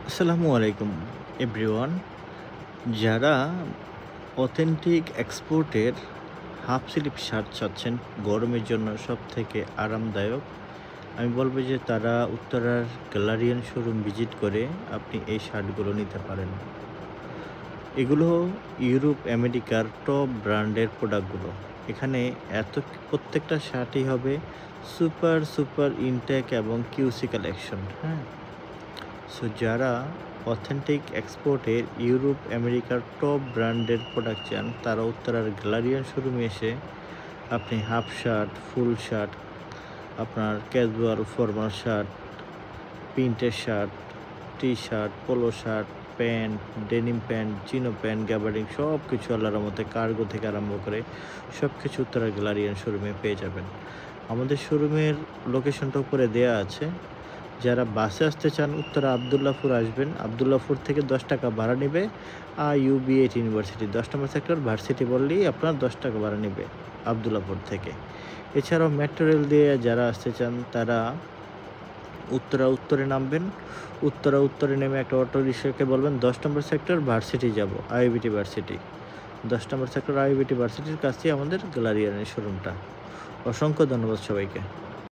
আসসালামু আলাইকুম এভরিওয়ান। যারা অথেন্টিক এক্সপোর্টের হাফ স্লিভ শার্ট চাচ্ছেন গরমের জন্য সবথেকে আরামদায়ক, আমি বলবো যে তারা উত্তরার গ্যালারিয়ান শোরুম ভিজিট করে আপনি এই শার্টগুলো নিতে পারেন। এগুলো ইউরোপ আমেরিকার টপ ব্র্যান্ডের প্রোডাক্টগুলো। এখানে প্রত্যেকটা শার্টই হবে সুপার সুপার ইনটেক এবং কিউসি কালেকশন। হ্যাঁ, সো যারা অথেন্টিক এক্সপোর্টের ইউরোপ আমেরিকার টপ ব্র্যান্ডের প্রোডাক্ট চান তারা উত্তরার গ্যালারিয়ান শোরুমে এসে আপনি হাফ শার্ট, ফুল শার্ট, আপনার ক্যাজুয়াল ফর্মাল শার্ট, প্রিন্টের shirt, T shirt, polo shirt, pant, denim pant, চিনো প্যান্ট, গ্যাবার্ডিং সব কিছু আল্লাহর মতে কার্গো থেকে আরম্ভ করে সব কিছু উত্তরা গ্যালারিয়ান শোরুমে পেয়ে যাবেন। আমাদের শোরুমের লোকেশনটা উপরে দেয়া আছে। যারা বাসে আসতে চান উত্তরা আবদুল্লাপুর আসবেন। আবদুল্লাপুর থেকে 10 টাকা ভাড়া নেবে UB8 ইউনিভার্সিটি 10 নম্বর সেক্টর ভার্সিটি বললেই আপনার 10 টাকা ভাড়া নেবে আবদুল্লাপুর থেকে। এছাড়াও মেট্রো রেল দিয়ে যারা আসতে চান তারা উত্তরে নামবেন। উত্তরে নেমে একটা অটো রিক্সাকে বলবেন 10 নম্বর সেক্টর ভার্সিটি যাব, IUBT ভার্সিটি। 10 নম্বর সেক্টর IUBT ভার্সিটির কাছেই আমাদের গ্যালারিয়ানের শোরুমটা। অসংখ্য ধন্যবাদ সবাইকে।